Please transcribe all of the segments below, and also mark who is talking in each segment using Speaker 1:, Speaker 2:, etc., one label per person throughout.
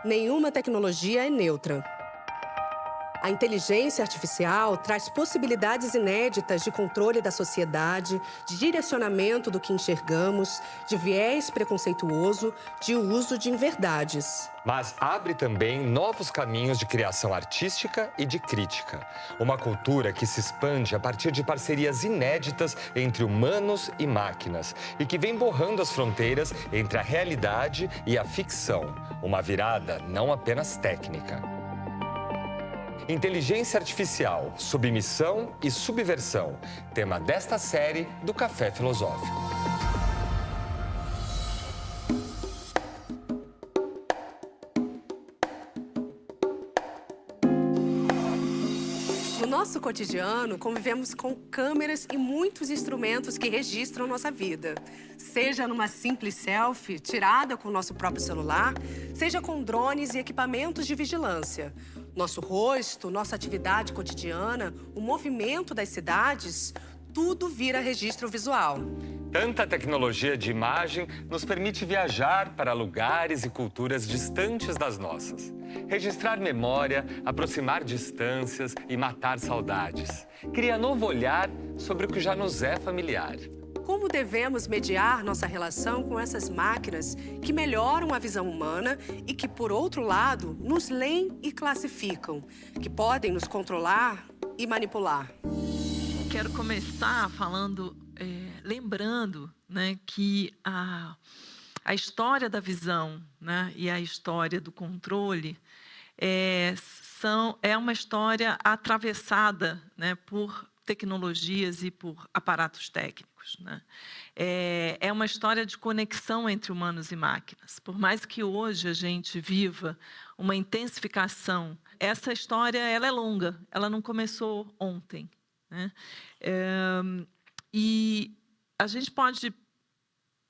Speaker 1: Nenhuma tecnologia é neutra. A inteligência artificial traz possibilidades inéditas de controle da sociedade, de direcionamento do que enxergamos, de viés preconceituoso, de uso de inverdades.
Speaker 2: Mas abre também novos caminhos de criação artística e de crítica. Uma cultura que se expande a partir de parcerias inéditas entre humanos e máquinas e que vem borrando as fronteiras entre a realidade e a ficção. Uma virada não apenas técnica. Inteligência artificial, submissão e subversão. Tema desta série do Café Filosófico.
Speaker 1: No nosso cotidiano, convivemos com câmeras e muitos instrumentos que registram nossa vida. Seja numa simples selfie tirada com o nosso próprio celular, seja com drones e equipamentos de vigilância. Nosso rosto, nossa atividade cotidiana, o movimento das cidades, tudo vira registro visual.
Speaker 2: Tanta tecnologia de imagem nos permite viajar para lugares e culturas distantes das nossas. Registrar memória, aproximar distâncias e matar saudades. Cria novo olhar sobre o que já nos é familiar.
Speaker 1: Como devemos mediar nossa relação com essas máquinas que melhoram a visão humana e que, por outro lado, nos leem e classificam, que podem nos controlar e manipular?
Speaker 3: Quero começar falando, lembrando, né, que a história da visão, né, e a história do controle é uma história atravessada, né, por tecnologias e por aparatos técnicos, né? É uma história de conexão entre humanos e máquinas. Por mais que hoje a gente viva uma intensificação, essa história ela é longa, ela não começou ontem, né? E a gente pode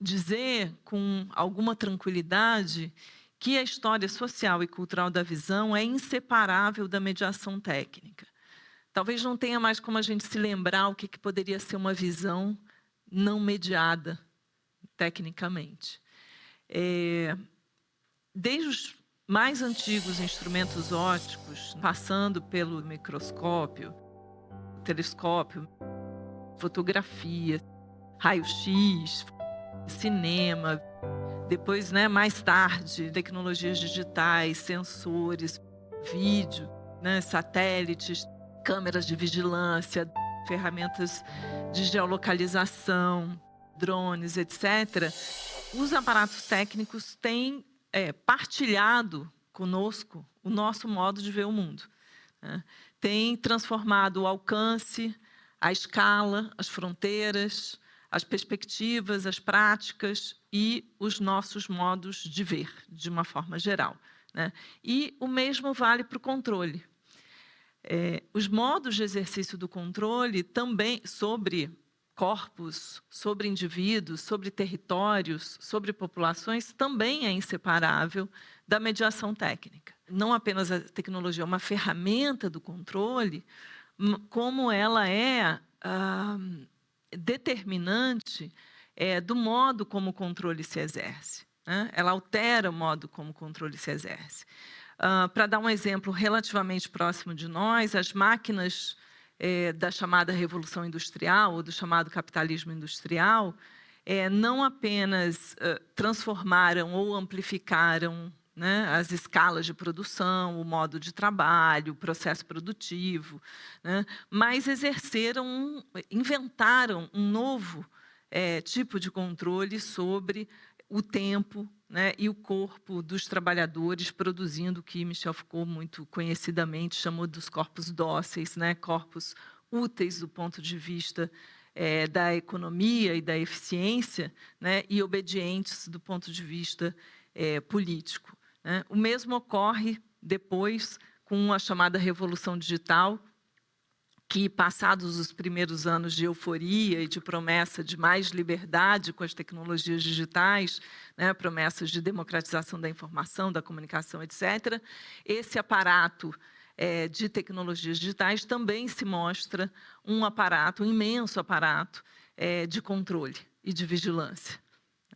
Speaker 3: dizer com alguma tranquilidade que a história social e cultural da visão é inseparável da mediação técnica. Talvez não tenha mais como a gente se lembrar o que poderia ser uma visão não mediada tecnicamente. Desde os mais antigos instrumentos ópticos, passando pelo microscópio, telescópio, fotografia, raio-x, cinema, depois, né, mais tarde, tecnologias digitais, sensores, vídeo, né, satélites, câmeras de vigilância, ferramentas de geolocalização, drones, etc. Os aparatos técnicos têm partilhado conosco o nosso modo de ver o mundo, né? Tem transformado o alcance, a escala, as fronteiras, as perspectivas, as práticas e os nossos modos de ver, de uma forma geral, né? E o mesmo vale para o controle. Os modos de exercício do controle também sobre corpos, sobre indivíduos, sobre territórios, sobre populações, também é inseparável da mediação técnica. Não apenas a tecnologia é uma ferramenta do controle, como ela é determinante do modo como o controle se exerce, né? Ela altera o modo como o controle se exerce. Para dar um exemplo relativamente próximo de nós, as máquinas da chamada Revolução Industrial, ou do chamado capitalismo industrial, não apenas transformaram ou amplificaram, né, as escalas de produção, o modo de trabalho, o processo produtivo, né, mas inventaram um novo tipo de controle sobre o tempo, né, e o corpo dos trabalhadores, produzindo o que Michel Foucault muito conhecidamente chamou dos corpos dóceis, né, corpos úteis do ponto de vista da economia e da eficiência, né, e obedientes do ponto de vista político, né? O mesmo ocorre depois com a chamada Revolução Digital, que, passados os primeiros anos de euforia e de promessa de mais liberdade com as tecnologias digitais, né, promessas de democratização da informação, da comunicação, etc., esse aparato de tecnologias digitais também se mostra um aparato, um imenso aparato de controle e de vigilância.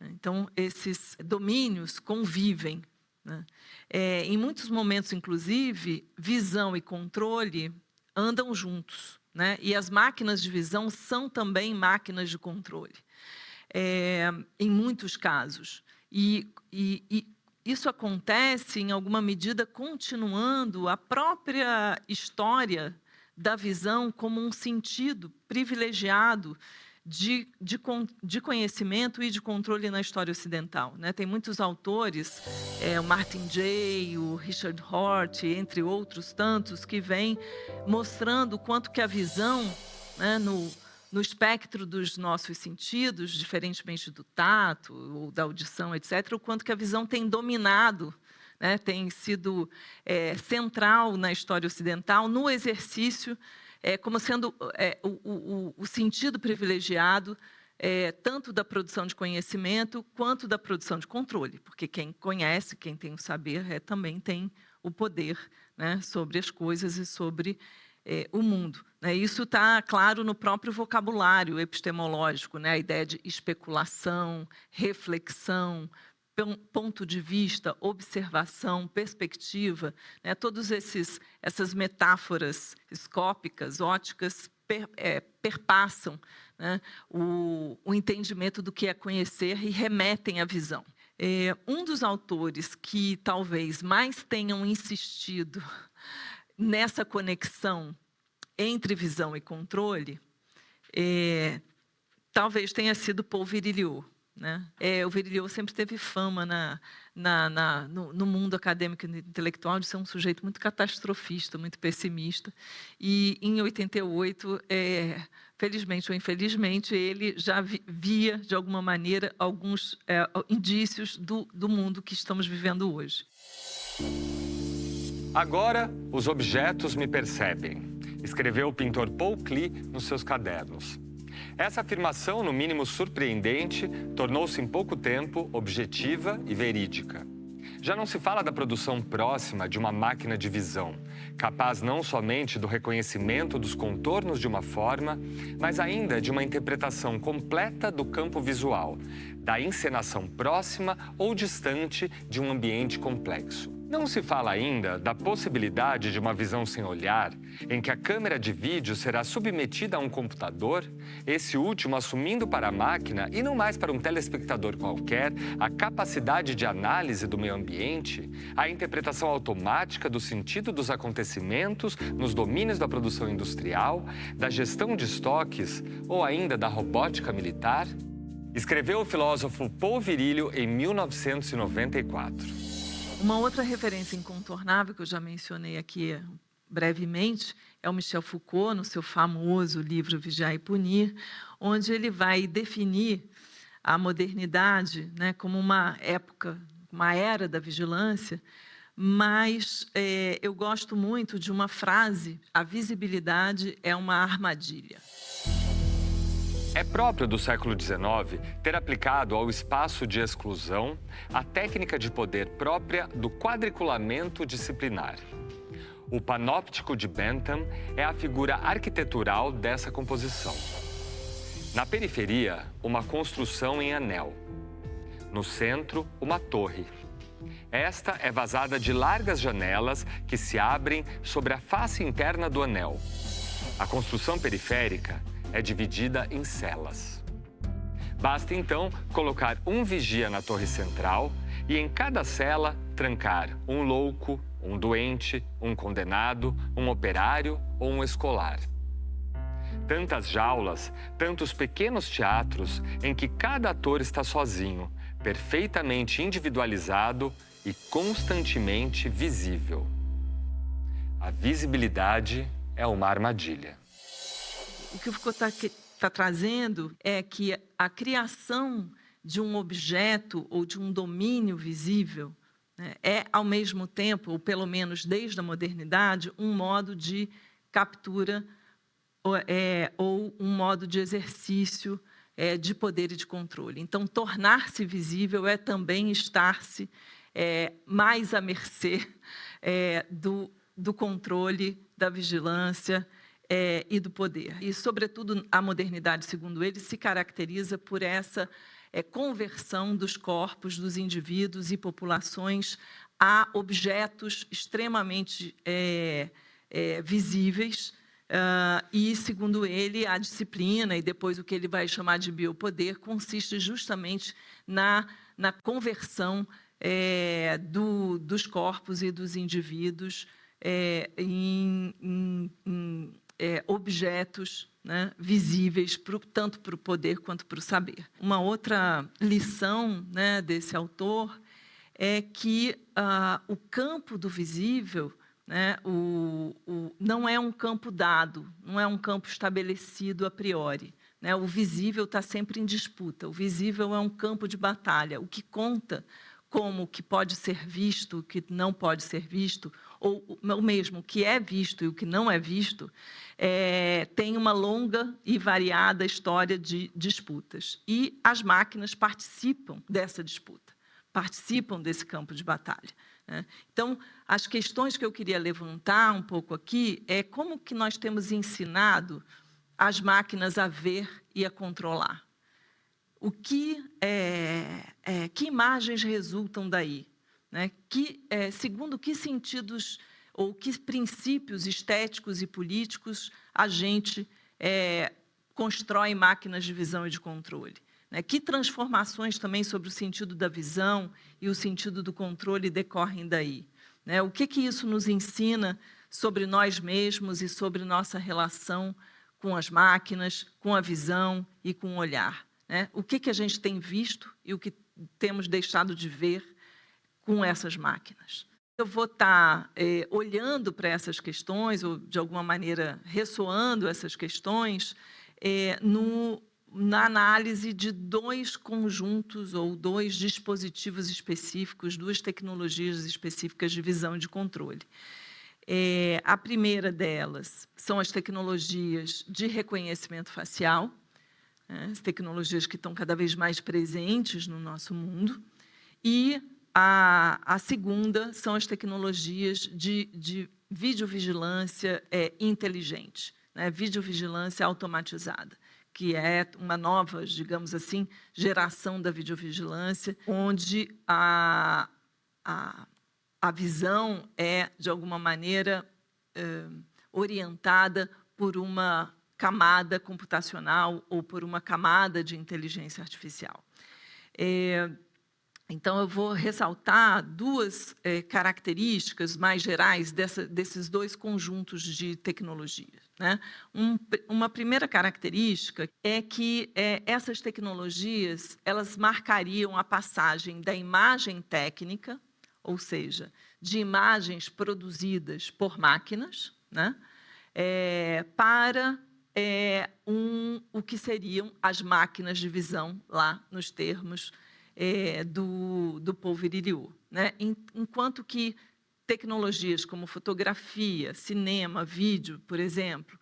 Speaker 3: Então, esses domínios convivem, né? Em muitos momentos, inclusive, visão e controle andam juntos, né? E as máquinas de visão são também máquinas de controle, em muitos casos. E isso acontece, em alguma medida, continuando a própria história da visão como um sentido privilegiado de conhecimento e de controle na história ocidental, né? Tem muitos autores, o Martin Jay, o Richard Hort, entre outros tantos, que vêm mostrando o quanto que a visão, né, no espectro dos nossos sentidos, diferentemente do tato ou da audição, etc., o quanto que a visão tem dominado, né, tem sido central na história ocidental, no exercício, como sendo o sentido privilegiado tanto da produção de conhecimento quanto da produção de controle, porque quem conhece, quem tem o saber, também tem o poder, né, sobre as coisas e sobre o mundo, né? Isso está claro no próprio vocabulário epistemológico, né? A ideia de especulação, reflexão, ponto de vista, observação, perspectiva, né? Todas essas metáforas escópicas, óticas, perpassam, né, o entendimento do que é conhecer e remetem à visão. Um dos autores que talvez mais tenham insistido nessa conexão entre visão e controle, talvez tenha sido Paul Virilio, né? O Virilio sempre teve fama no mundo acadêmico e intelectual de ser um sujeito muito catastrofista, muito pessimista. E, em 88, felizmente ou infelizmente, ele já via, de alguma maneira, alguns indícios do mundo que estamos vivendo hoje.
Speaker 2: Agora, os objetos me percebem, escreveu o pintor Paul Klee nos seus cadernos. Essa afirmação, no mínimo surpreendente, tornou-se em pouco tempo objetiva e verídica. Já não se fala da produção próxima de uma máquina de visão, capaz não somente do reconhecimento dos contornos de uma forma, mas ainda de uma interpretação completa do campo visual, da encenação próxima ou distante de um ambiente complexo. Não se fala ainda da possibilidade de uma visão sem olhar, em que a câmera de vídeo será submetida a um computador, esse último assumindo para a máquina, e não mais para um telespectador qualquer, a capacidade de análise do meio ambiente, a interpretação automática do sentido dos acontecimentos nos domínios da produção industrial, da gestão de estoques ou ainda da robótica militar, escreveu o filósofo Paul Virilio em 1994.
Speaker 3: Uma outra referência incontornável, que eu já mencionei aqui brevemente, é o Michel Foucault, no seu famoso livro Vigiar e Punir, onde ele vai definir a modernidade, né, como uma época, uma era da vigilância, mas eu gosto muito de uma frase: a visibilidade é uma armadilha.
Speaker 2: É próprio do século XIX ter aplicado ao espaço de exclusão a técnica de poder própria do quadriculamento disciplinar. O panóptico de Bentham é a figura arquitetural dessa composição. Na periferia, uma construção em anel. No centro, uma torre. Esta é vazada de largas janelas que se abrem sobre a face interna do anel. A construção periférica é dividida em celas. Basta, então, colocar um vigia na torre central e, em cada cela, trancar um louco, um doente, um condenado, um operário ou um escolar. Tantas jaulas, tantos pequenos teatros em que cada ator está sozinho, perfeitamente individualizado e constantemente visível. A visibilidade é uma armadilha.
Speaker 3: O que o Foucault está trazendo é que a criação de um objeto ou de um domínio visível, né? É, ao mesmo tempo, ou pelo menos desde a modernidade, um modo de captura ou um modo de exercício de poder e de controle. Então, tornar-se visível é também estar-se mais à mercê do controle, da vigilância e do poder. E, sobretudo, a modernidade, segundo ele, se caracteriza por essa conversão dos corpos, dos indivíduos e populações a objetos extremamente visíveis, e, segundo ele, a disciplina e depois o que ele vai chamar de biopoder consiste justamente na conversão dos corpos e dos indivíduos em objetos, né, visíveis, tanto para o poder quanto para o saber. Uma outra lição, né, desse autor é que o campo do visível, né, não é um campo dado, não é um campo estabelecido a priori, né? O visível está sempre em disputa, o visível é um campo de batalha. O que conta como o que pode ser visto, o que não pode ser visto, ou mesmo o que é visto e o que não é visto, tem uma longa e variada história de disputas. E as máquinas participam dessa disputa, participam desse campo de batalha, né? Então, as questões que eu queria levantar um pouco aqui é como que nós temos ensinado as máquinas a ver e a controlar. Que imagens resultam daí, né? Segundo que sentidos ou que princípios estéticos e políticos a gente constrói máquinas de visão e de controle, né? Que transformações também sobre o sentido da visão e o sentido do controle decorrem daí, né? O que isso nos ensina sobre nós mesmos e sobre nossa relação com as máquinas, com a visão e com o olhar, né? O que a gente tem visto e o que temos deixado de ver com essas máquinas. Eu vou estar olhando para essas questões, ou de alguma maneira ressoando essas questões, na análise de dois conjuntos ou dois dispositivos específicos, duas tecnologias específicas de visão e de controle. A primeira delas são as tecnologias de reconhecimento facial, as tecnologias que estão cada vez mais presentes no nosso mundo, e a segunda são as tecnologias de videovigilância inteligente, né? Videovigilância automatizada, que é uma nova, digamos assim, geração da videovigilância, onde a visão é, de alguma maneira, orientada por uma camada computacional ou por uma camada de inteligência artificial. Então, eu vou ressaltar duas características mais gerais desses dois conjuntos de tecnologias, né? Uma primeira característica é que essas tecnologias elas marcariam a passagem da imagem técnica, ou seja, de imagens produzidas por máquinas, né, para o que seriam as máquinas de visão, lá nos termos do Paul Virilio, né? Enquanto que tecnologias como fotografia, cinema, vídeo, por exemplo,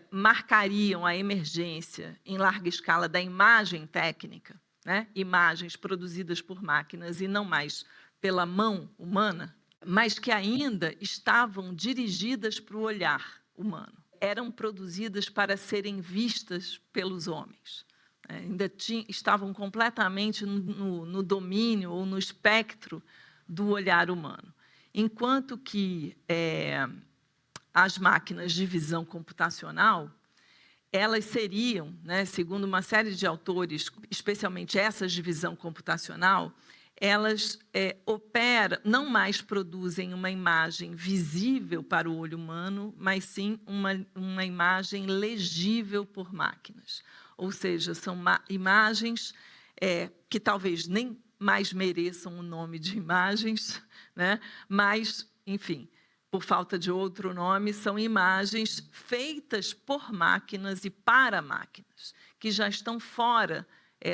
Speaker 3: marcariam a emergência em larga escala da imagem técnica, né? Imagens produzidas por máquinas e não mais pela mão humana, mas que ainda estavam dirigidas para o olhar humano. Eram produzidas para serem vistas pelos homens. Ainda estavam completamente no domínio ou no espectro do olhar humano. Enquanto que as máquinas de visão computacional, elas seriam, né, segundo uma série de autores, especialmente essas de visão computacional, elas não mais produzem uma imagem visível para o olho humano, mas sim uma imagem legível por máquinas. Ou seja, são imagens que talvez nem mais mereçam o nome de imagens, né? Mas, enfim, por falta de outro nome, são imagens feitas por máquinas e para máquinas, que já estão fora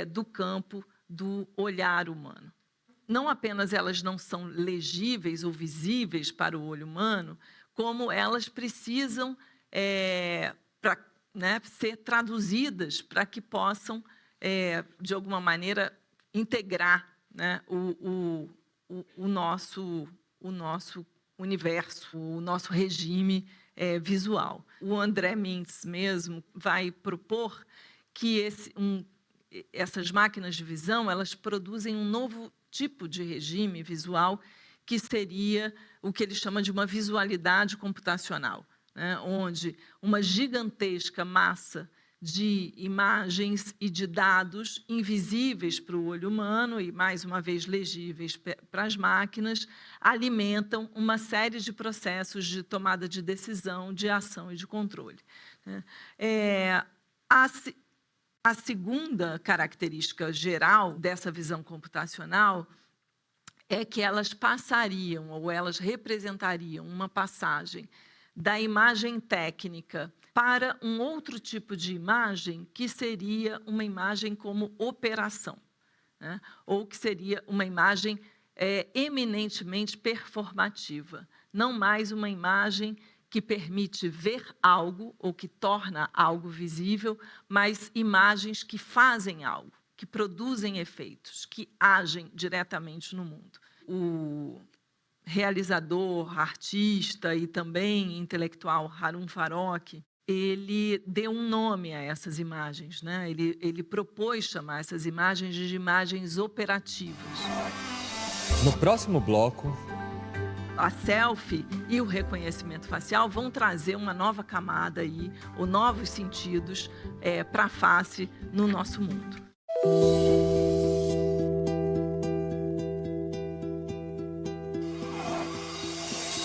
Speaker 3: do campo do olhar humano. não apenas elas não são legíveis ou visíveis para o olho humano, como elas precisam ser traduzidas para que possam, de alguma maneira, integrar, né, o nosso universo, o nosso regime visual. O André Mintz mesmo vai propor que essas máquinas de visão, elas produzem um novo tipo de regime visual, que seria o que ele chama de uma visualidade computacional, né? Onde uma gigantesca massa de imagens e de dados invisíveis para o olho humano e, mais uma vez, legíveis para as máquinas, alimentam uma série de processos de tomada de decisão, de ação e de controle, né? A segunda característica geral dessa visão computacional é que elas passariam, ou elas representariam uma passagem da imagem técnica para um outro tipo de imagem, que seria uma imagem como operação, né? Ou que seria uma imagem eminentemente performativa, não mais uma imagem que permite ver algo ou que torna algo visível, mas imagens que fazem algo, que produzem efeitos, que agem diretamente no mundo. O realizador, artista e também intelectual Harun Farokh, ele deu um nome a essas imagens, né? Ele propôs chamar essas imagens de imagens operativas.
Speaker 2: No próximo bloco,
Speaker 3: A selfie e o reconhecimento facial vão trazer uma nova camada aí, ou novos sentidos para a face no nosso mundo.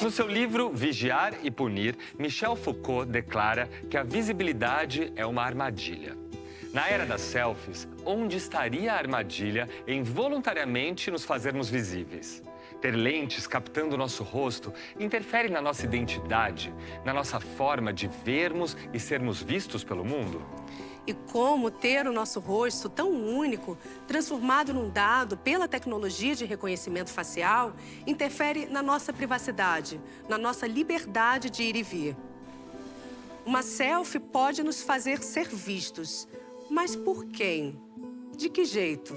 Speaker 2: no seu livro Vigiar e Punir, Michel Foucault declara que a visibilidade é uma armadilha. Na era das selfies, onde estaria a armadilha em voluntariamente nos fazermos visíveis? Ter lentes captando o nosso rosto interfere na nossa identidade, na nossa forma de vermos e sermos vistos pelo mundo?
Speaker 1: E como ter o nosso rosto tão único, transformado num dado pela tecnologia de reconhecimento facial, interfere na nossa privacidade, na nossa liberdade de ir e vir. Uma selfie pode nos fazer ser vistos, mas por quem? De que jeito?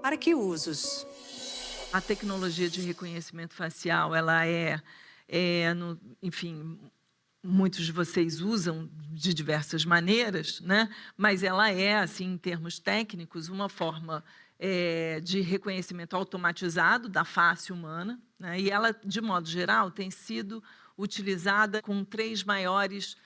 Speaker 1: Para que usos?
Speaker 3: A tecnologia de reconhecimento facial, ela enfim, muitos de vocês usam de diversas maneiras, né? Mas ela é, assim, em termos técnicos, uma forma de reconhecimento automatizado da face humana, né? E ela, de modo geral, tem sido utilizada com 3 maiores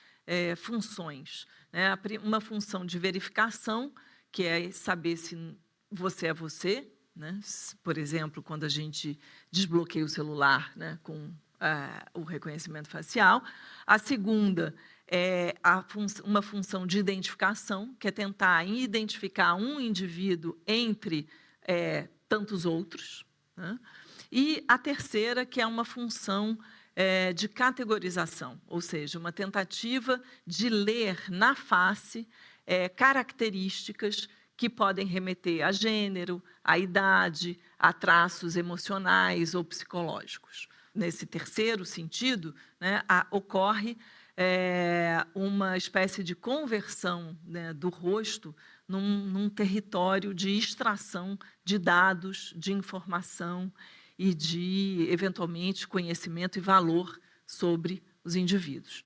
Speaker 3: funções, né? Uma função de verificação, que é saber se você é você, né? Por exemplo, quando a gente desbloqueia o celular, né, com o reconhecimento facial. A segunda é uma função de identificação, que é tentar identificar um indivíduo entre tantos outros, né? E a terceira, que é uma função de categorização, ou seja, uma tentativa de ler na face características que podem remeter a gênero, a idade, a traços emocionais ou psicológicos. Nesse terceiro sentido, né, ocorre uma espécie de conversão, né, do rosto num território de extração de dados, de informação e de, eventualmente, conhecimento e valor sobre os indivíduos.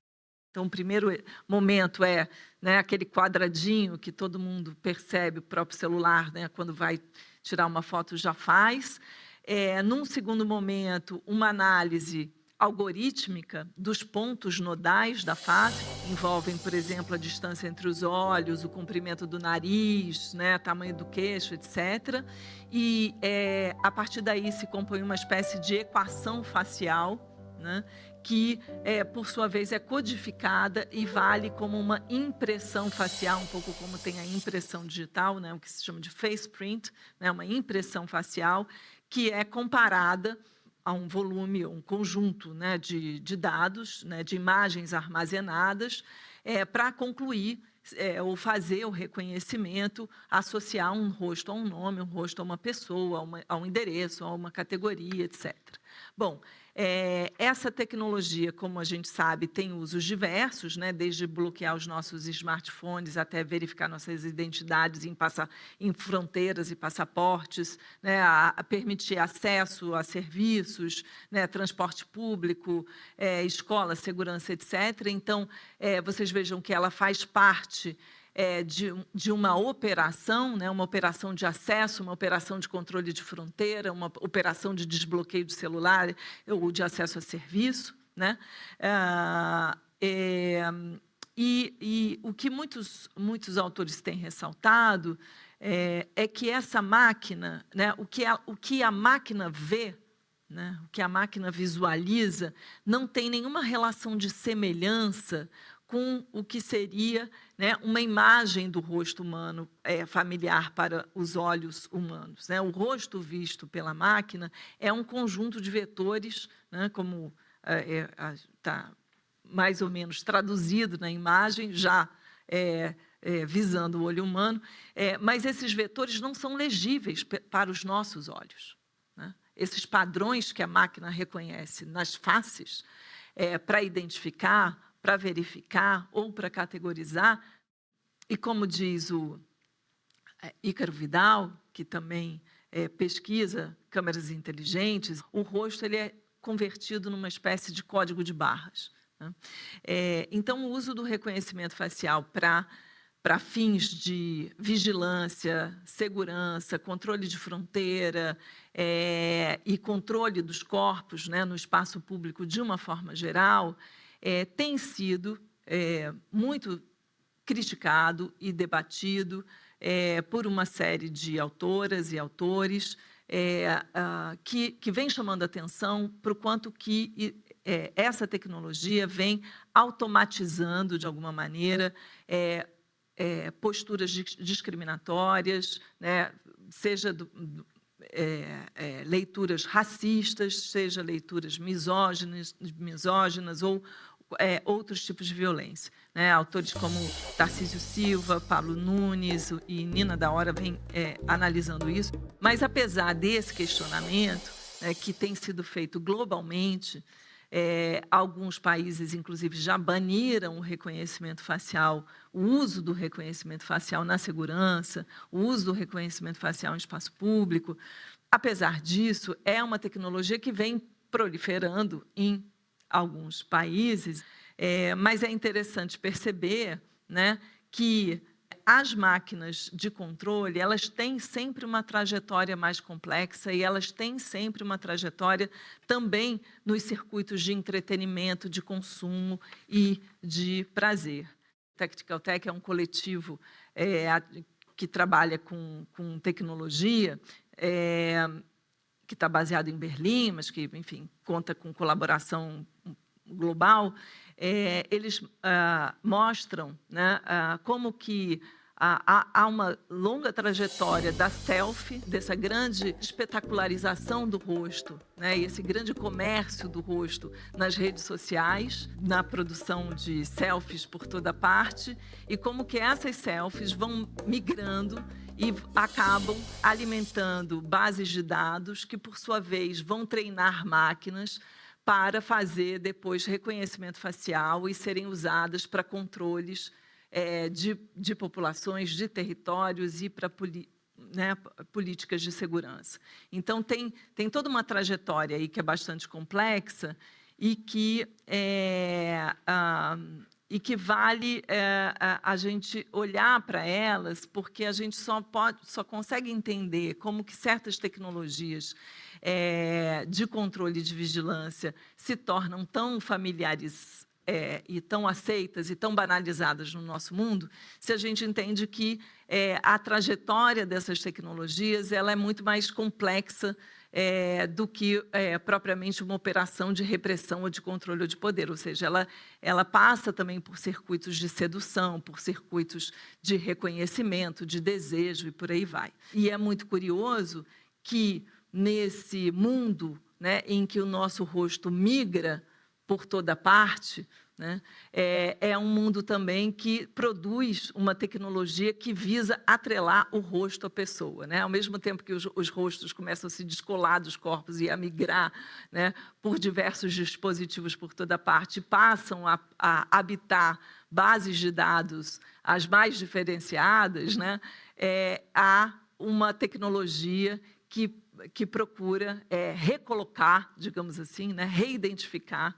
Speaker 3: Então, o primeiro momento né, aquele quadradinho que todo mundo percebe, o próprio celular, né, quando vai tirar uma foto já faz. Num segundo momento, uma análise algorítmica dos pontos nodais da face, envolvem, por exemplo, a distância entre os olhos, o comprimento do nariz, né, tamanho do queixo, etc. E, a partir daí, se compõe uma espécie de equação facial, né, que, por sua vez, é codificada e vale como uma impressão facial, um pouco como tem a impressão digital, né, o que se chama de face print, né, uma impressão facial, que é comparada a um volume, um conjunto, né, de dados, né, de imagens armazenadas, para concluir ou fazer o reconhecimento, associar um rosto a um nome, um rosto a uma pessoa, a um endereço, a uma categoria, etc. Bom, essa tecnologia, como a gente sabe, tem usos diversos, né? Desde bloquear os nossos smartphones até verificar nossas identidades em fronteiras e passaportes, né? A permitir acesso a serviços, né? Transporte público, escola, segurança, etc. Então, vocês vejam que ela faz parte de uma operação, né, uma operação de acesso, uma operação de controle de fronteira, uma operação de desbloqueio de celular ou de acesso a serviço, né? E o que muitos autores têm ressaltado é que essa máquina, né, o que a máquina vê, né, o que a máquina visualiza, não tem nenhuma relação de semelhança com o que seria, né, uma imagem do rosto humano familiar para os olhos humanos, né? O rosto visto pela máquina é um conjunto de vetores, né, como está mais ou menos traduzido na imagem, já visando o olho humano, mas esses vetores não são legíveis para os nossos olhos, né? Esses padrões que a máquina reconhece nas faces, para identificar, para verificar ou para categorizar, e como diz o Ícaro Vidal, que também pesquisa câmeras inteligentes, o rosto ele é convertido numa espécie de código de barras, né? Então, o uso do reconhecimento facial para fins de vigilância, segurança, controle de fronteira e controle dos corpos, né, no espaço público de uma forma geral, tem sido muito criticado e debatido por uma série de autoras e autores que vem chamando a atenção para o quanto que essa tecnologia vem automatizando, de alguma maneira, posturas discriminatórias, né, seja leituras racistas, seja leituras misóginas ou outros tipos de violência, né? Autores como Tarcísio Silva, Pablo Nunes e Nina da Hora vêm analisando isso. Mas, apesar desse questionamento, que tem sido feito globalmente, alguns países, inclusive, já baniram o reconhecimento facial, o uso do reconhecimento facial na segurança, o uso do reconhecimento facial em espaço público. Apesar disso, é uma tecnologia que vem proliferando em alguns países, mas é interessante perceber, né, que as máquinas de controle, elas têm sempre uma trajetória mais complexa e elas têm sempre uma trajetória também nos circuitos de entretenimento, de consumo e de prazer. Tactical Tech é um coletivo que trabalha com tecnologia, que está baseado em Berlim, mas que, enfim, conta com colaboração global. Eles mostram, né, como que há uma longa trajetória da selfie, dessa grande espetacularização do rosto, né, e esse grande comércio do rosto nas redes sociais, na produção de selfies por toda parte, e como que essas selfies vão migrando e acabam alimentando bases de dados que, por sua vez, vão treinar máquinas para fazer depois reconhecimento facial e serem usadas para controles de populações, de territórios e para políticas de segurança. Então, tem toda uma trajetória aí que é bastante complexa e que vale a gente olhar para elas, porque a gente só consegue entender como que certas tecnologias de controle e de vigilância se tornam tão familiares e tão aceitas e tão banalizadas no nosso mundo, se a gente entende que a trajetória dessas tecnologias ela é muito mais complexa do que propriamente uma operação de repressão ou de controle ou de poder, ou seja, ela passa também por circuitos de sedução, por circuitos de reconhecimento, de desejo e por aí vai. E é muito curioso que nesse mundo, né, em que o nosso rosto migra por toda parte, né, é um mundo também que produz uma tecnologia que visa atrelar o rosto à pessoa, né? Ao mesmo tempo que os rostos começam a se descolar dos corpos e a migrar, né, por diversos dispositivos por toda parte, passam a habitar bases de dados as mais diferenciadas, né, há uma tecnologia que procura recolocar, digamos assim, né, reidentificar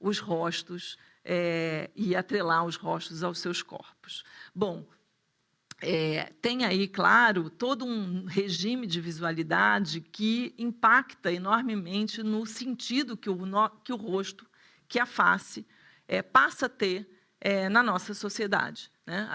Speaker 3: os rostos e atrelar os rostos aos seus corpos. Bom, tem aí, claro, todo um regime de visualidade que impacta enormemente no sentido que o rosto, que a face, passa a ter na nossa sociedade, né?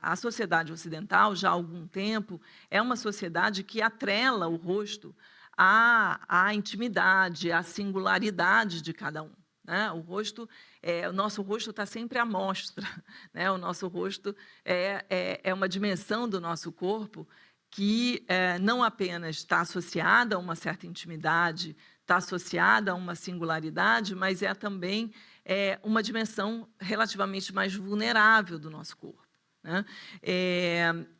Speaker 3: A sociedade ocidental, já há algum tempo, é uma sociedade que atrela o rosto à intimidade, à singularidade de cada um, né? O nosso rosto está sempre à mostra, né? O nosso rosto é uma dimensão do nosso corpo que não apenas está associada a uma certa intimidade, está associada a uma singularidade, mas é também uma dimensão relativamente mais vulnerável do nosso corpo, né?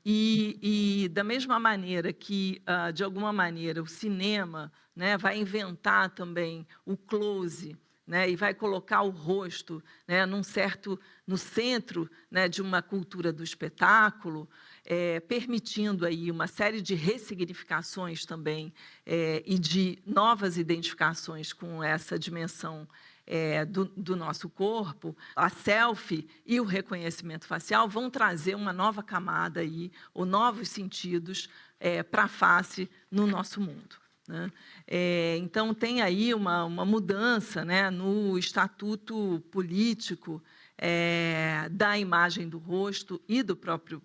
Speaker 3: E da mesma maneira que, de alguma maneira, o cinema, né, vai inventar também o close, né, e vai colocar o rosto, né, no centro, né, de uma cultura do espetáculo, permitindo aí uma série de ressignificações também e de novas identificações com essa dimensão do nosso corpo. A selfie e o reconhecimento facial vão trazer uma nova camada aí, ou novos sentidos para a face no nosso mundo, né? Então, tem aí uma mudança, né, no estatuto político da imagem do rosto e do próprio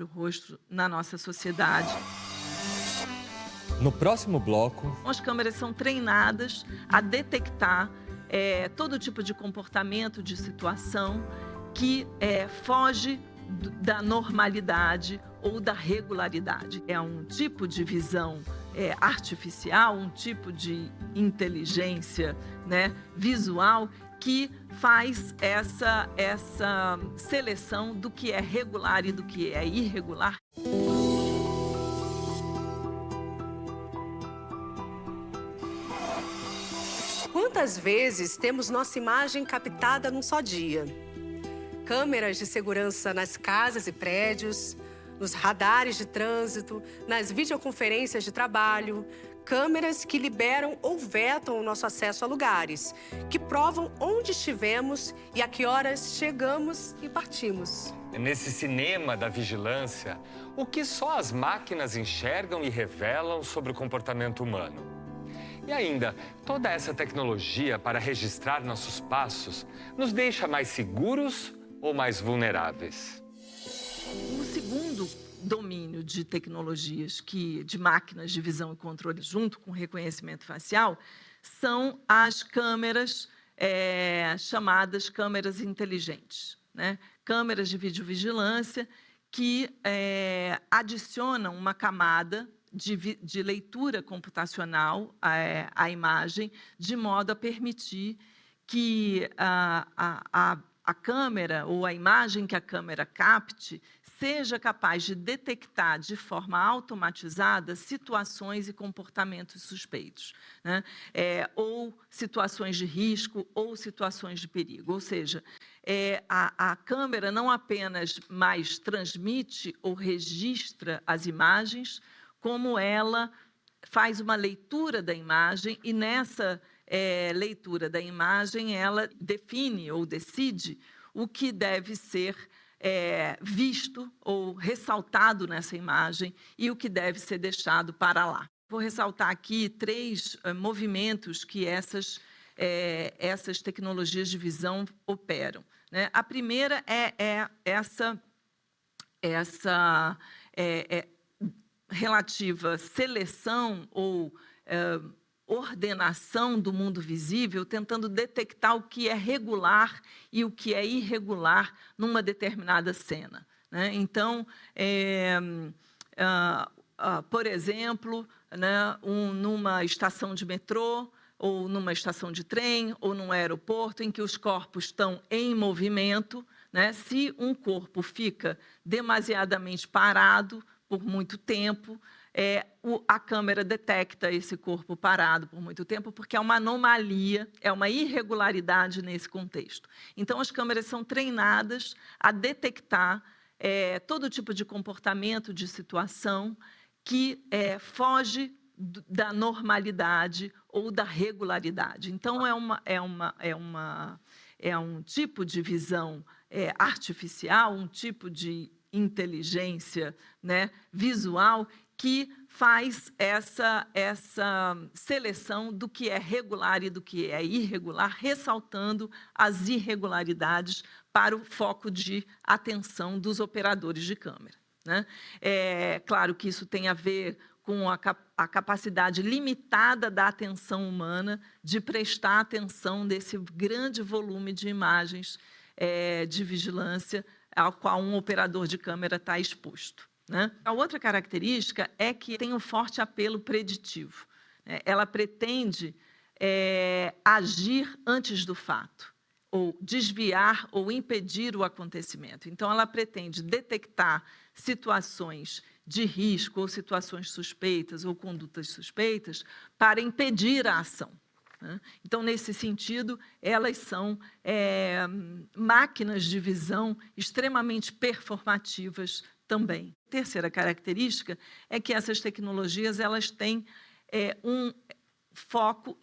Speaker 3: rosto na nossa sociedade.
Speaker 2: No próximo bloco,
Speaker 3: As câmeras são treinadas a detectar todo tipo de comportamento, de situação que foge da normalidade ou da regularidade. É um tipo de visão artificial, um tipo de inteligência, né, visual que faz essa seleção do que é regular e do que é irregular.
Speaker 1: Quantas vezes temos nossa imagem captada num só dia? Câmeras de segurança nas casas e prédios, nos radares de trânsito, nas videoconferências de trabalho, câmeras que liberam ou vetam o nosso acesso a lugares, que provam onde estivemos e a que horas chegamos e partimos.
Speaker 2: nesse cinema da vigilância, o que só as máquinas enxergam e revelam sobre o comportamento humano. E ainda, toda essa tecnologia para registrar nossos passos nos deixa mais seguros ou mais vulneráveis?
Speaker 3: O segundo domínio de tecnologias de máquinas de visão e controle junto com reconhecimento facial são as câmeras chamadas câmeras inteligentes, né? Câmeras de videovigilância que adicionam uma camada de leitura computacional à imagem, de modo a permitir que a câmera ou a imagem que a câmera capte seja capaz de detectar de forma automatizada situações e comportamentos suspeitos, né? Ou situações de risco ou situações de perigo. Ou seja, a câmera não apenas mais transmite ou registra as imagens, como ela faz uma leitura da imagem e nessa leitura da imagem ela define ou decide o que deve ser visto ou ressaltado nessa imagem e o que deve ser deixado para lá. Vou ressaltar aqui 3 movimentos que essas tecnologias de visão operam, né? A primeira é essa relativa seleção ou ordenação do mundo visível, tentando detectar o que é regular e o que é irregular numa determinada cena, né? Então, por exemplo, né, numa estação de metrô, ou numa estação de trem, ou num aeroporto, em que os corpos estão em movimento, né? Se um corpo fica demasiadamente parado por muito tempo, a câmera detecta esse corpo parado por muito tempo, porque é uma anomalia, é uma irregularidade nesse contexto. Então, as câmeras são treinadas a detectar todo tipo de comportamento, de situação que foge da normalidade ou da regularidade. Então, é um tipo de visão artificial, um tipo de inteligência, né, visual, que faz essa seleção do que é regular e do que é irregular, ressaltando as irregularidades para o foco de atenção dos operadores de câmera, né? É claro que isso tem a ver com a capacidade limitada da atenção humana de prestar atenção nesse grande volume de imagens de vigilância ao qual um operador de câmera está exposto, né? A outra característica é que tem um forte apelo preditivo, né? Ela pretende agir antes do fato, ou desviar ou impedir o acontecimento. Então, ela pretende detectar situações de risco ou situações suspeitas ou condutas suspeitas para impedir a ação, né? Então, nesse sentido, elas são máquinas de visão extremamente performativas também. A terceira característica é que essas tecnologias elas têm um foco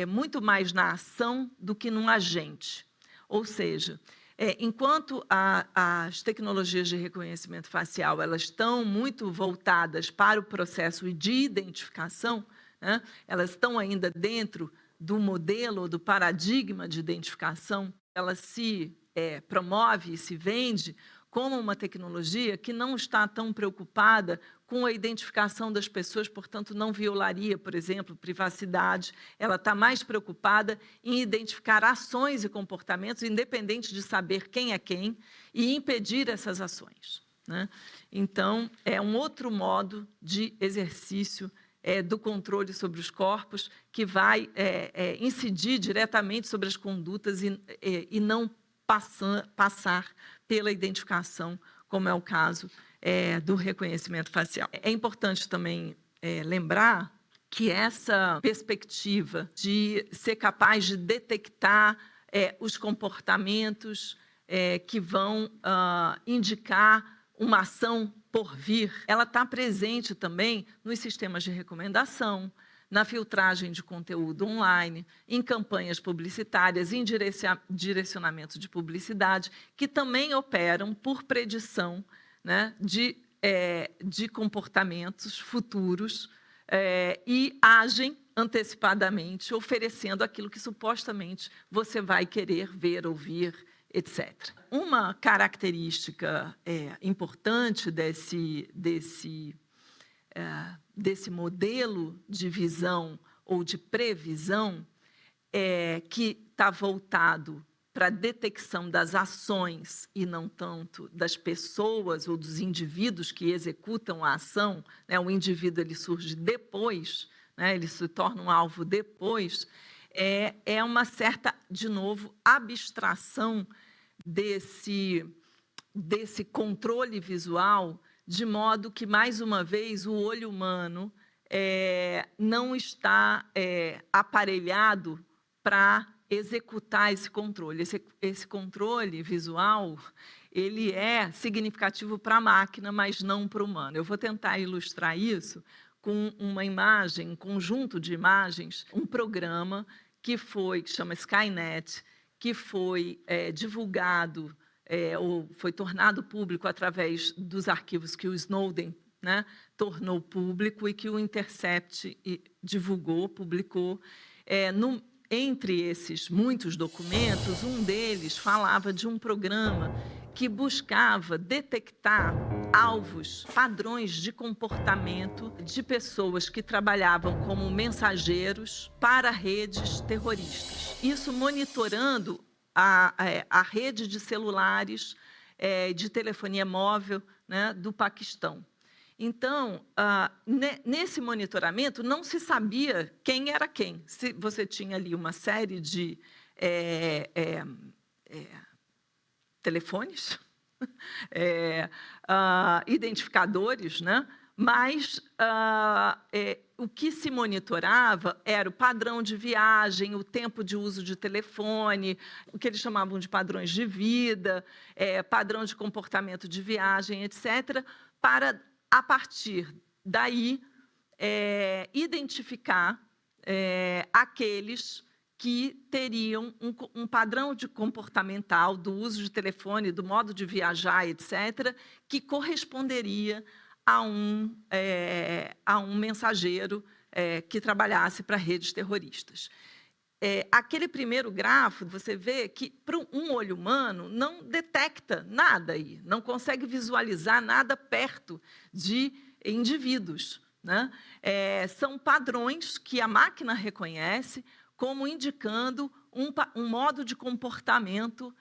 Speaker 3: muito mais na ação do que num agente. Ou seja, enquanto as tecnologias de reconhecimento facial elas estão muito voltadas para o processo de identificação, né? Elas estão ainda dentro do modelo, do paradigma de identificação, ela se promove e se vende como uma tecnologia que não está tão preocupada com a identificação das pessoas, portanto, não violaria, por exemplo, privacidade. Ela está mais preocupada em identificar ações e comportamentos, independente de saber quem é quem, e impedir essas ações, né? Então, é um outro modo de exercício do controle sobre os corpos que vai incidir diretamente sobre as condutas e não passar pela identificação, como é o caso do reconhecimento facial. É importante também lembrar que essa perspectiva de ser capaz de detectar os comportamentos que vão indicar uma ação por vir, ela está presente também nos sistemas de recomendação, na filtragem de conteúdo online, em campanhas publicitárias, em direcionamento de publicidade, que também operam por predição, né, de comportamentos futuros e agem antecipadamente, oferecendo aquilo que supostamente você vai querer ver, ouvir, etc. Uma característica importante desse modelo de visão ou de previsão que está voltado para a detecção das ações e não tanto das pessoas ou dos indivíduos que executam a ação, né? O indivíduo ele surge depois, né? Ele se torna um alvo depois, é uma certa, de novo, abstração desse controle visual, de modo que, mais uma vez, o olho humano não está aparelhado para executar esse controle. Esse controle visual, ele é significativo para a máquina, mas não para o humano. Eu vou tentar ilustrar isso com uma imagem, um conjunto de imagens, um programa que chama Skynet, que foi divulgado ou foi tornado público através dos arquivos que o Snowden, né, tornou público e que o Intercept divulgou, publicou. Entre esses muitos documentos, um deles falava de um programa que buscava detectar alvos, padrões de comportamento de pessoas que trabalhavam como mensageiros para redes terroristas. Isso monitorando a rede de celulares, de telefonia móvel, né, do Paquistão. Então, nesse monitoramento, não se sabia quem era quem. Se você tinha ali uma série de telefones, identificadores, né? Mas o que se monitorava era o padrão de viagem, o tempo de uso de telefone, o que eles chamavam de padrões de vida, padrão de comportamento de viagem, etc., para, a partir daí, identificar aqueles que teriam um padrão de comportamental do uso de telefone, do modo de viajar, etc., que corresponderia a um mensageiro que trabalhasse para redes terroristas. Aquele primeiro grafo, você vê que, para um olho humano, não detecta nada aí, não consegue visualizar nada perto de indivíduos, né? São padrões que a máquina reconhece como indicando um modo de comportamento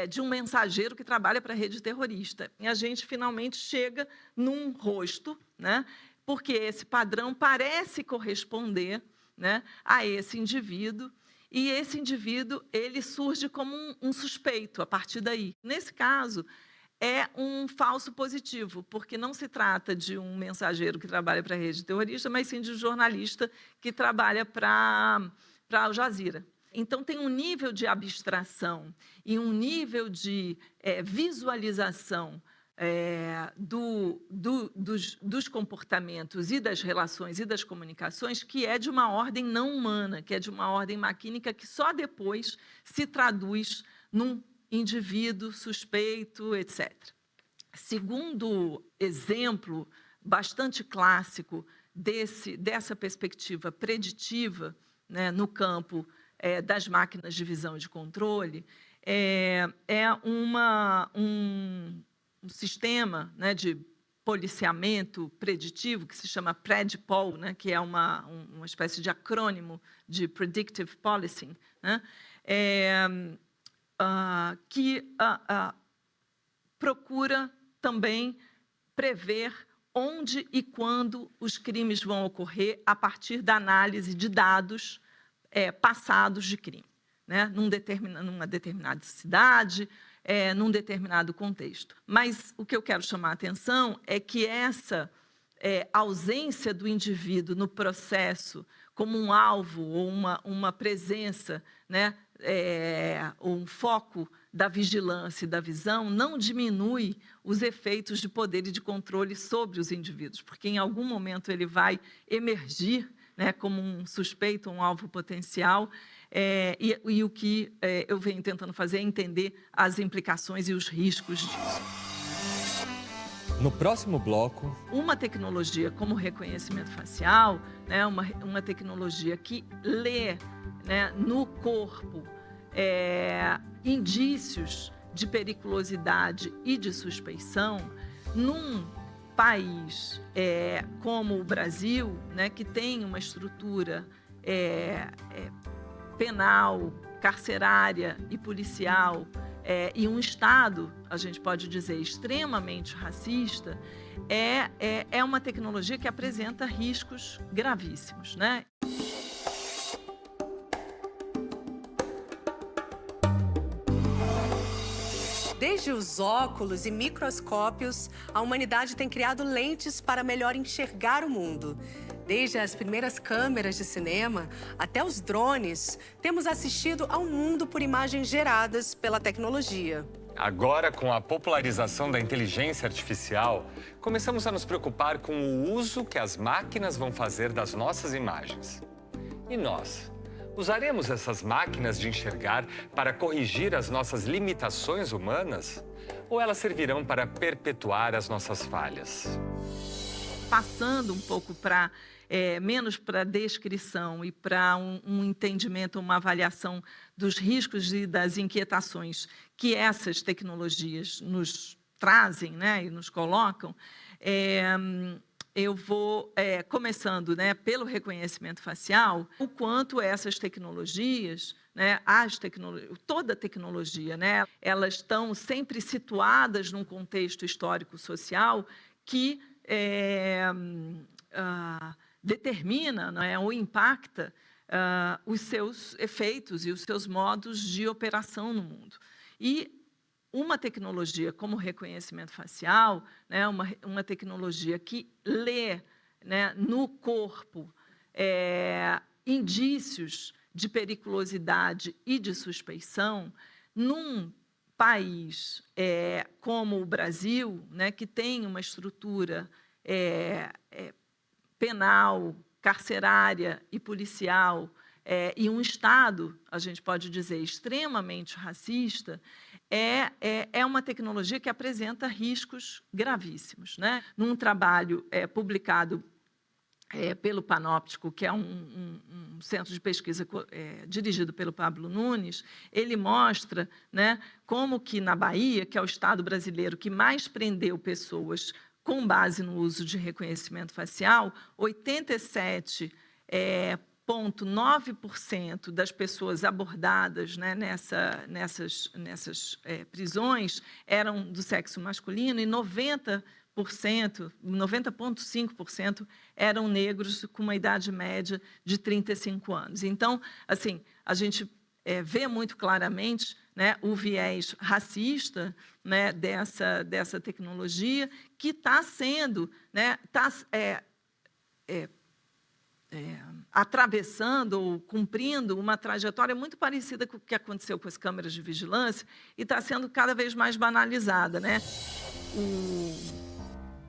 Speaker 3: de um mensageiro que trabalha para a rede terrorista. E a gente finalmente chega num rosto, né? Porque esse padrão parece corresponder, né, a esse indivíduo, e esse indivíduo ele surge como um suspeito a partir daí. Nesse caso, é um falso positivo, porque não se trata de um mensageiro que trabalha para a rede terrorista, mas sim de um jornalista que trabalha para Al Jazeera. Então, tem um nível de abstração e um nível de visualização dos comportamentos e das relações e das comunicações que é de uma ordem não humana, que é de uma ordem maquínica que só depois se traduz num indivíduo suspeito, etc. Segundo exemplo bastante clássico dessa perspectiva preditiva, né, no campo das máquinas de visão e de controle, um sistema, né, de policiamento preditivo que se chama PredPol, né, que é uma espécie de acrônimo de Predictive Policing, né, que procura também prever onde e quando os crimes vão ocorrer a partir da análise de dados passados de crime, né, numa determinada cidade, num determinado contexto. Mas o que eu quero chamar a atenção é que essa ausência do indivíduo no processo como um alvo ou uma presença, né, um foco da vigilância e da visão não diminui os efeitos de poder e de controle sobre os indivíduos, porque em algum momento ele vai emergir, né, como um suspeito, um alvo potencial, e o que eu venho tentando fazer é entender as implicações e os riscos disso.
Speaker 2: No próximo bloco...
Speaker 3: Uma tecnologia como reconhecimento facial, né, uma tecnologia que lê, né, no corpo indícios de periculosidade e de suspeição, num país como o Brasil, né, que tem uma estrutura penal, carcerária e policial, e um Estado, a gente pode dizer, extremamente racista, é uma tecnologia que apresenta riscos gravíssimos, né?
Speaker 1: Desde os óculos e microscópios, a humanidade tem criado lentes para melhor enxergar o mundo. Desde as primeiras câmeras de cinema até os drones, temos assistido ao mundo por imagens geradas pela tecnologia.
Speaker 2: Agora, com a popularização da inteligência artificial, começamos a nos preocupar com o uso que as máquinas vão fazer das nossas imagens. E nós? Usaremos essas máquinas de enxergar para corrigir as nossas limitações humanas? Ou elas servirão para perpetuar as nossas falhas?
Speaker 3: Passando um pouco para menos para descrição e para um entendimento, uma avaliação dos riscos e das inquietações que essas tecnologias nos trazem, né, e nos colocam, eu vou começando, né, pelo reconhecimento facial, o quanto essas tecnologias, né, toda tecnologia, né, elas estão sempre situadas num contexto histórico-social que determina, não é, ou impacta os seus efeitos e os seus modos de operação no mundo. E uma tecnologia como o reconhecimento facial, né, uma tecnologia que lê, né, no corpo indícios de periculosidade e de suspeição, num país como o Brasil, né, que tem uma estrutura penal, carcerária e policial, e um Estado, a gente pode dizer, extremamente racista, é uma tecnologia que apresenta riscos gravíssimos, né? Num trabalho publicado pelo Panóptico, que é um centro de pesquisa dirigido pelo Pablo Nunes, ele mostra, né, como que na Bahia, que é o estado brasileiro que mais prendeu pessoas com base no uso de reconhecimento facial, 87,9% das pessoas abordadas, né, nessas prisões eram do sexo masculino e 90,5% eram negros com uma idade média de 35 anos. Então, assim, a gente vê muito claramente, né, o viés racista, né, dessa tecnologia que está sendo, né, atravessando ou cumprindo uma trajetória muito parecida com o que aconteceu com as câmeras de vigilância e está sendo cada vez mais banalizada, né? O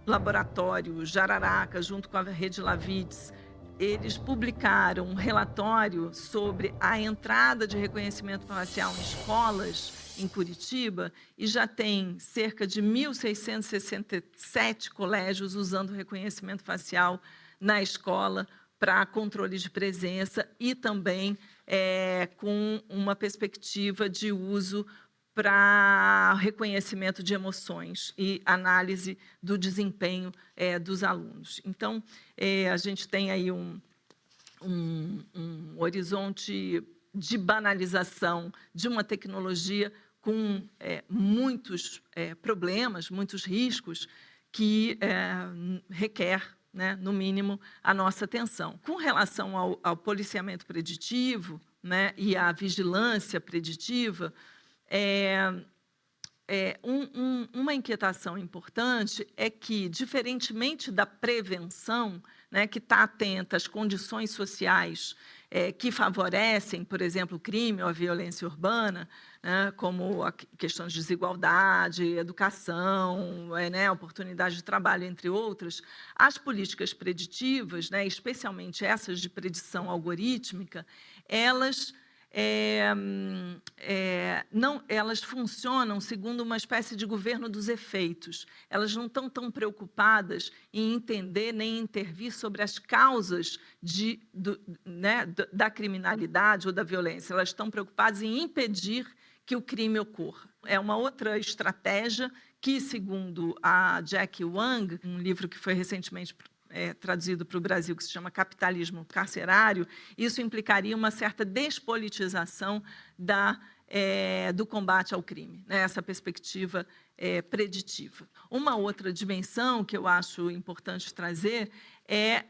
Speaker 3: laboratório Jararaca, junto com a Rede Lavitz, eles publicaram um relatório sobre a entrada de reconhecimento facial em escolas em Curitiba e já tem cerca de 1.667 colégios usando reconhecimento facial na escola para controle de presença e também com uma perspectiva de uso para reconhecimento de emoções e análise do desempenho dos alunos. Então, a gente tem aí um horizonte de banalização de uma tecnologia com muitos problemas, muitos riscos, que requer, né, no mínimo, a nossa atenção. Com relação ao policiamento preditivo, né, e à vigilância preditiva, uma inquietação importante é que, diferentemente da prevenção, né, que está atenta às condições sociais que favorecem, por exemplo, o crime ou a violência urbana, né, como a questão de desigualdade, educação, né, oportunidade de trabalho, entre outras, as políticas preditivas, né, especialmente essas de predição algorítmica, elas elas funcionam segundo uma espécie de governo dos efeitos. Elas não estão tão preocupadas em entender nem intervir sobre as causas da criminalidade ou da violência. Elas estão preocupadas em impedir que o crime ocorra. É uma outra estratégia que, segundo a Jack Wang, um livro que foi recentemente traduzido para o Brasil, que se chama Capitalismo Carcerário, isso implicaria uma certa despolitização do combate ao crime, né? Essa perspectiva preditiva. Uma outra dimensão que eu acho importante trazer é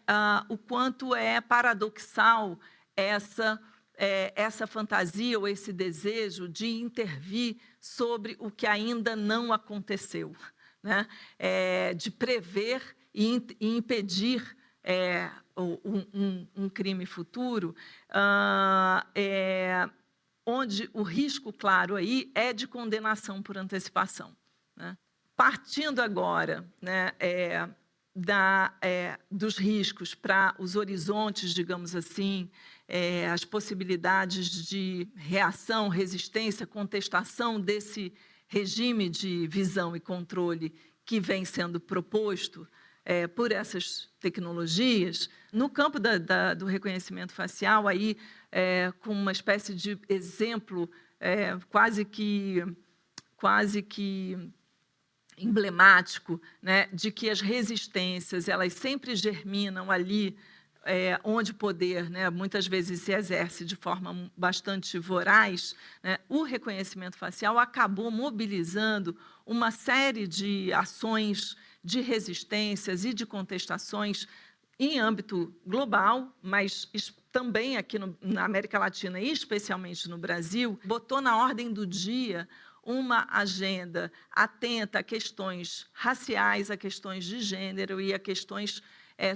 Speaker 3: o quanto é paradoxal essa fantasia ou esse desejo de intervir sobre o que ainda não aconteceu, né? De prever e impedir um crime futuro, onde o risco, claro, aí é de condenação por antecipação, né? Partindo agora, né, dos riscos para os horizontes, digamos assim, as possibilidades de reação, resistência, contestação desse regime de visão e controle que vem sendo proposto por essas tecnologias, no campo do reconhecimento facial, aí, com uma espécie de exemplo quase que emblemático, né, de que as resistências elas sempre germinam ali onde o poder, né, muitas vezes se exerce de forma bastante voraz, né, o reconhecimento facial acabou mobilizando uma série de ações de resistências e de contestações em âmbito global, mas também aqui na América Latina e especialmente no Brasil, botou na ordem do dia uma agenda atenta a questões raciais, a questões de gênero e a questões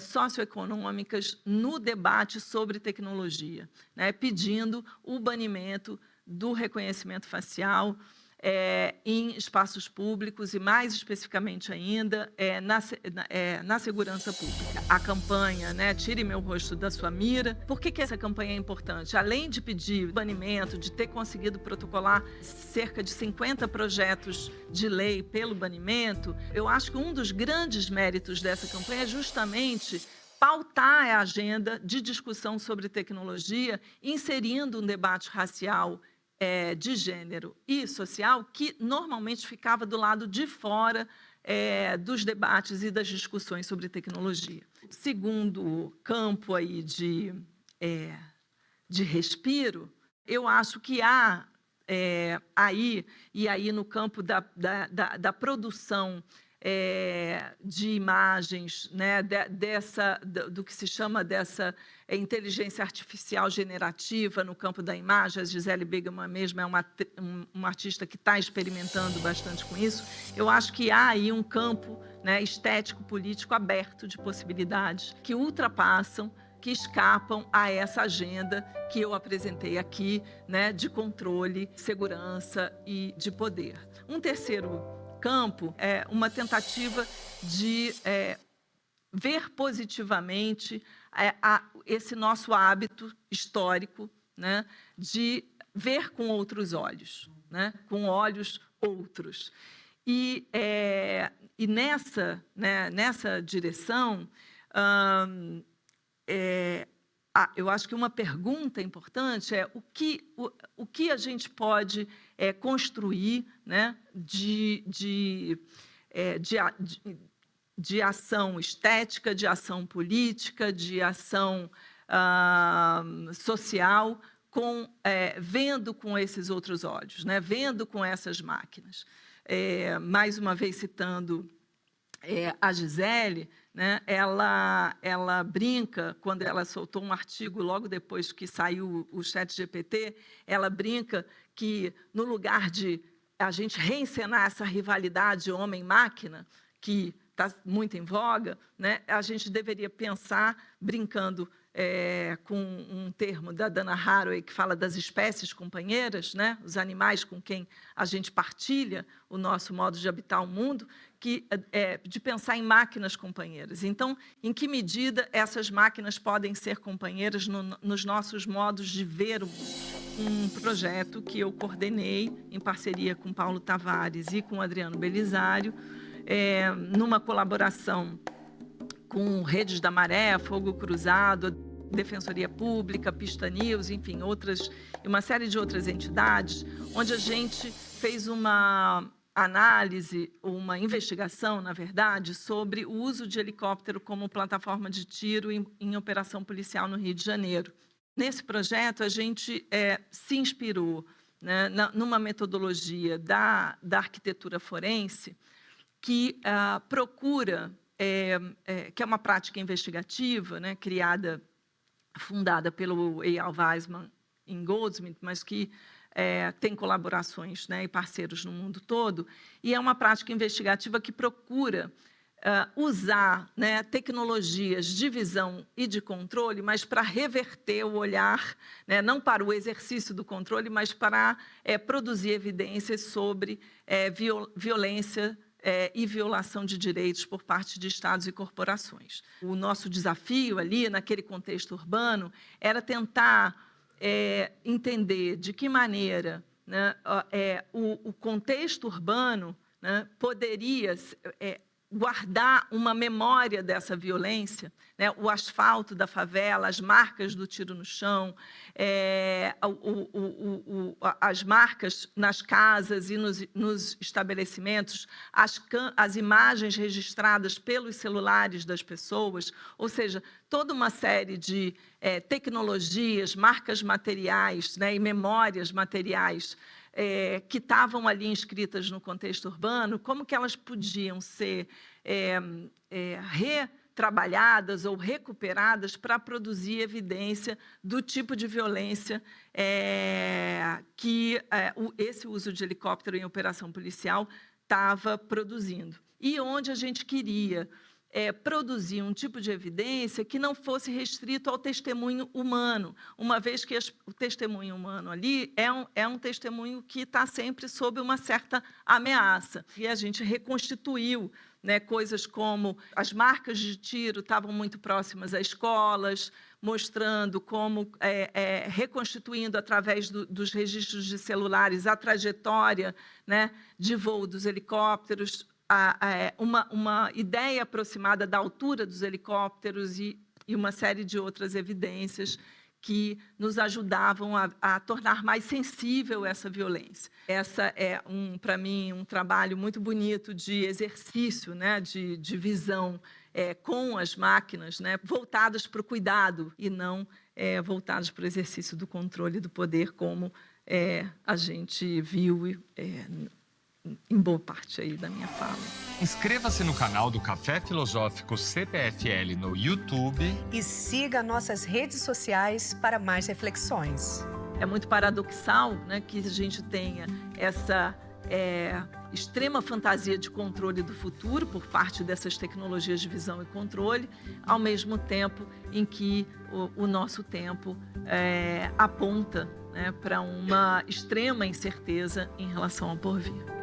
Speaker 3: socioeconômicas no debate sobre tecnologia, né, pedindo o banimento do reconhecimento facial em espaços públicos e, mais especificamente ainda, na segurança pública. A campanha, né, Tire Meu Rosto da Sua Mira. Por que essa campanha é importante? Além de pedir banimento, de ter conseguido protocolar cerca de 50 projetos de lei pelo banimento, eu acho que um dos grandes méritos dessa campanha é justamente pautar a agenda de discussão sobre tecnologia, inserindo um debate racial, de gênero e social, que normalmente ficava do lado de fora dos debates e das discussões sobre tecnologia. Segundo campo aí de respiro, eu acho que há aí no campo da produção de imagens, né, do que se chama dessa inteligência artificial generativa no campo da imagem. A Gisele Bigman mesmo é uma artista que está experimentando bastante com isso. Eu acho que há aí um campo, né, estético, político aberto de possibilidades que ultrapassam, que escapam a essa agenda que eu apresentei aqui, né, de controle, segurança e de poder. Um terceiro campo é uma tentativa de ver positivamente esse nosso hábito histórico, né, de ver com outros olhos, né, com olhos outros. E nessa direção, eu acho que uma pergunta importante é o que a gente pode construir, né, de ação estética, de ação política, de ação social, vendo com esses outros olhos, né, vendo com essas máquinas. Mais uma vez citando a Gisele, né, ela brinca, quando ela soltou um artigo logo depois que saiu o ChatGPT, ela brinca que, no lugar de a gente reencenar essa rivalidade homem-máquina, que está muito em voga, né, a gente deveria pensar, brincando com um termo da Dana Haraway, que fala das espécies companheiras, né, os animais com quem a gente partilha o nosso modo de habitar o mundo, de pensar em máquinas companheiras. Então, em que medida essas máquinas podem ser companheiras nos nossos modos de ver o mundo? Um projeto que eu coordenei em parceria com Paulo Tavares e com Adriano Belisário, numa colaboração com Redes da Maré, Fogo Cruzado, Defensoria Pública, Pista News, enfim, uma série de outras entidades, onde a gente fez uma análise, uma investigação, na verdade, sobre o uso de helicóptero como plataforma de tiro em operação policial no Rio de Janeiro. Nesse projeto, a gente se inspirou, né, numa metodologia da arquitetura forense que procura, que é uma prática investigativa, né, fundada pelo Eyal Weizman em Goldsmith, mas que tem colaborações, né, e parceiros no mundo todo, e é uma prática investigativa que procura usar, né, tecnologias de visão e de controle, mas para reverter o olhar, né, não para o exercício do controle, mas para produzir evidências sobre violência e violação de direitos por parte de estados e corporações. O nosso desafio ali, naquele contexto urbano, era tentar entender de que maneira, né, o contexto urbano, né, poderia guardar uma memória dessa violência, né, o asfalto da favela, as marcas do tiro no chão, as marcas nas casas e nos estabelecimentos, as imagens registradas pelos celulares das pessoas, ou seja, toda uma série de tecnologias, marcas materiais, né, e memórias materiais que estavam ali inscritas no contexto urbano, como que elas podiam ser retrabalhadas ou recuperadas para produzir evidência do tipo de violência que esse uso de helicóptero em operação policial estava produzindo. E onde a gente queria produzir um tipo de evidência que não fosse restrito ao testemunho humano, uma vez que o testemunho humano ali é um testemunho que está sempre sob uma certa ameaça. E a gente reconstituiu, né, coisas como as marcas de tiro estavam muito próximas a escolas, mostrando como, reconstituindo através dos registros de celulares a trajetória, né, de voo dos helicópteros, uma ideia aproximada da altura dos helicópteros e uma série de outras evidências que nos ajudavam a tornar mais sensível essa violência. Essa é, para mim, um trabalho muito bonito de exercício, né, de visão com as máquinas, né, voltadas para o cuidado e não voltadas para o exercício do controle do poder, como a gente viu em boa parte aí da minha fala.
Speaker 2: Inscreva-se no canal do Café Filosófico CPFL no YouTube
Speaker 1: E siga nossas redes sociais para mais reflexões.
Speaker 3: É muito paradoxal, né, que a gente tenha essa extrema fantasia de controle do futuro por parte dessas tecnologias de visão e controle, ao mesmo tempo em que o nosso tempo aponta, né, para uma extrema incerteza em relação ao porvir.